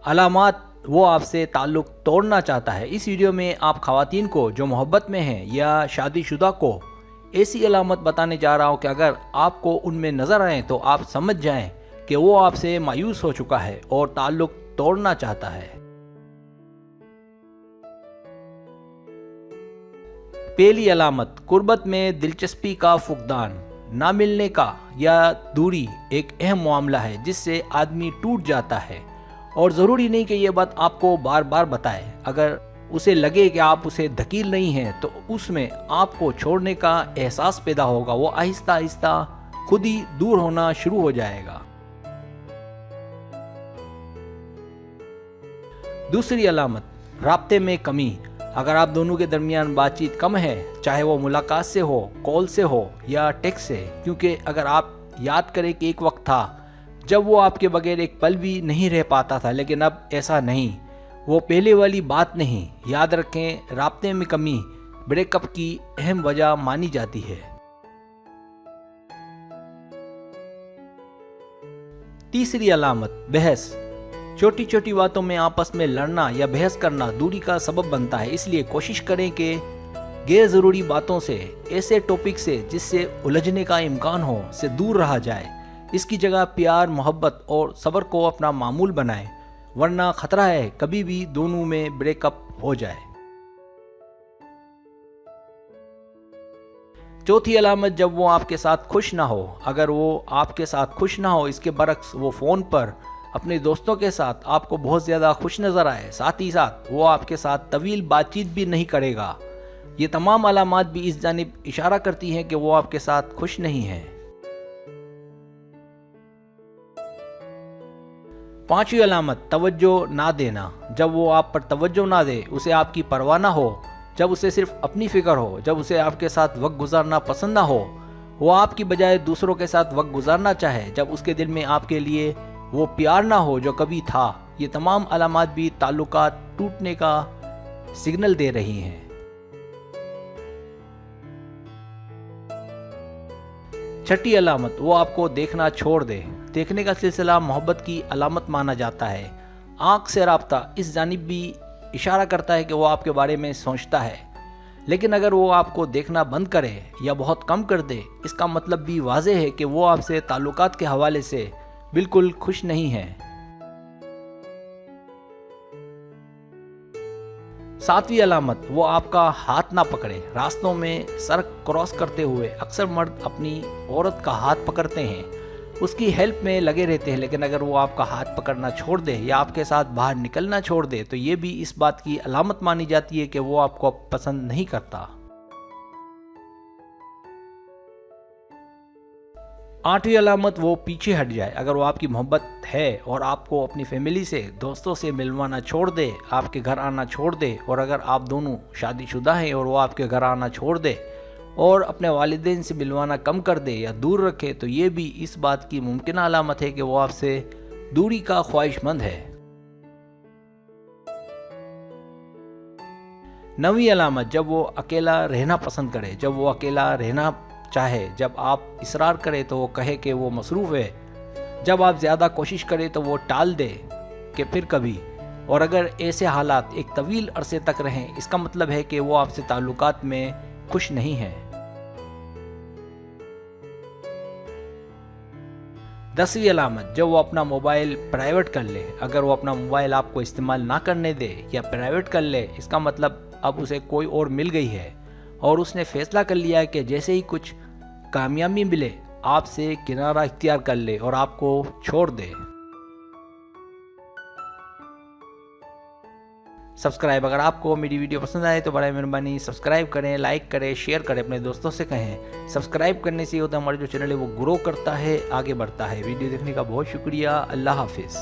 علامات وہ آپ سے تعلق توڑنا چاہتا ہے۔ اس ویڈیو میں آپ خواتین کو جو محبت میں ہیں یا شادی شدہ کو ایسی علامت بتانے جا رہا ہوں کہ اگر آپ کو ان میں نظر آئیں تو آپ سمجھ جائیں کہ وہ آپ سے مایوس ہو چکا ہے اور تعلق توڑنا چاہتا ہے۔ پہلی علامت، قربت میں دلچسپی کا فقدان۔ نہ ملنے کا یا دوری ایک اہم معاملہ ہے جس سے آدمی ٹوٹ جاتا ہے، اور ضروری نہیں کہ یہ بات آپ کو بار بار بتائے۔ اگر اسے لگے کہ آپ اسے دھکیل نہیں ہیں تو اس میں آپ کو چھوڑنے کا احساس پیدا ہوگا، وہ آہستہ آہستہ خود ہی دور ہونا شروع ہو جائے گا۔ دوسری علامت، رابطے میں کمی۔ اگر آپ دونوں کے درمیان بات چیت کم ہے، چاہے وہ ملاقات سے ہو، کال سے ہو یا ٹیکسٹ سے، کیونکہ اگر آپ یاد کریں کہ ایک وقت تھا جب وہ آپ کے بغیر ایک پل بھی نہیں رہ پاتا تھا، لیکن اب ایسا نہیں، وہ پہلے والی بات نہیں۔ یاد رکھیں، رابطے میں کمی بریک اپ کی اہم وجہ مانی جاتی ہے۔ تیسری علامت، بحث۔ چھوٹی چھوٹی باتوں میں آپس میں لڑنا یا بحث کرنا دوری کا سبب بنتا ہے، اس لیے کوشش کریں کہ غیر ضروری باتوں سے، ایسے ٹاپک سے جس سے الجھنے کا امکان ہو، سے دور رہا جائے۔ اس کی جگہ پیار، محبت اور صبر کو اپنا معمول بنائیں، ورنہ خطرہ ہے کبھی بھی دونوں میں بریک اپ ہو جائے۔ چوتھی علامت، جب وہ آپ کے ساتھ خوش نہ ہو۔ اگر وہ آپ کے ساتھ خوش نہ ہو، اس کے برعکس وہ فون پر اپنے دوستوں کے ساتھ آپ کو بہت زیادہ خوش نظر آئے، ساتھ ہی ساتھ وہ آپ کے ساتھ طویل بات چیت بھی نہیں کرے گا، یہ تمام علامات بھی اس جانب اشارہ کرتی ہیں کہ وہ آپ کے ساتھ خوش نہیں ہیں۔ پانچویں علامت، توجہ نہ دینا۔ جب وہ آپ پر توجہ نہ دے، اسے آپ کی پرواہ نہ ہو، جب اسے صرف اپنی فکر ہو، جب اسے آپ کے ساتھ وقت گزارنا پسند نہ ہو، وہ آپ کی بجائے دوسروں کے ساتھ وقت گزارنا چاہے، جب اس کے دل میں آپ کے لیے وہ پیار نہ ہو جو کبھی تھا، یہ تمام علامات بھی تعلقات ٹوٹنے کا سگنل دے رہی ہیں۔ چھٹی علامت، وہ آپ کو دیکھنا چھوڑ دے۔ دیکھنے کا سلسلہ محبت کی علامت مانا جاتا ہے۔ آنکھ سے رابطہ اس جانب بھی اشارہ کرتا ہے کہ وہ آپ کے بارے میں سوچتا ہے، لیکن اگر وہ آپ کو دیکھنا بند کرے یا بہت کم کر دے، اس کا مطلب بھی واضح ہے کہ وہ آپ سے تعلقات کے حوالے سے بالکل خوش نہیں ہے۔ ساتویں علامت، وہ آپ کا ہاتھ نہ پکڑے۔ راستوں میں سڑک کراس کرتے ہوئے اکثر مرد اپنی عورت کا ہاتھ پکڑتے ہیں، اس کی ہیلپ میں لگے رہتے ہیں، لیکن اگر وہ آپ کا ہاتھ پکڑنا چھوڑ دے یا آپ کے ساتھ باہر نکلنا چھوڑ دے تو یہ بھی اس بات کی علامت مانی جاتی ہے کہ وہ آپ کو پسند نہیں کرتا۔ آٹھویں علامت، وہ پیچھے ہٹ جائے۔ اگر وہ آپ کی محبت ہے اور آپ کو اپنی فیملی سے، دوستوں سے ملوانا چھوڑ دے، آپ کے گھر آنا چھوڑ دے، اور اگر آپ دونوں شادی شدہ ہیں اور وہ آپ کے گھر آنا چھوڑ دے اور اپنے والدین سے ملوانا کم کر دے یا دور رکھے، تو یہ بھی اس بات کی ممکنہ علامت ہے کہ وہ آپ سے دوری کا خواہش مند ہے۔ نویں علامت، جب وہ اکیلا رہنا پسند کرے۔ جب وہ اکیلا رہنا چاہے، جب آپ اصرار کرے تو وہ کہے کہ وہ مصروف ہے، جب آپ زیادہ کوشش کرے تو وہ ٹال دے کہ پھر کبھی، اور اگر ایسے حالات ایک طویل عرصے تک رہیں، اس کا مطلب ہے کہ وہ آپ سے تعلقات میں خوش نہیں ہے۔ 10ویں علامت، جب وہ اپنا موبائل پرائیویٹ کر لے۔ اگر وہ اپنا موبائل آپ کو استعمال نہ کرنے دے یا پرائیویٹ کر لے، اس کا مطلب اب اسے کوئی اور مل گئی ہے، اور اس نے فیصلہ کر لیا ہے کہ جیسے ہی کچھ کامیابی ملے آپ سے کنارہ اختیار کر لے اور آپ کو چھوڑ دے۔ سبسکرائب، اگر آپ کو میری ویڈیو پسند آئے تو برائے مہربانی سبسکرائب کریں، لائک کریں، شیئر کریں، اپنے دوستوں سے کہیں۔ سبسکرائب کرنے سے یہ ہوتا ہے ہمارا جو چینل ہے وہ گرو کرتا ہے، آگے بڑھتا ہے۔ ویڈیو دیکھنے کا بہت شکریہ، اللہ حافظ۔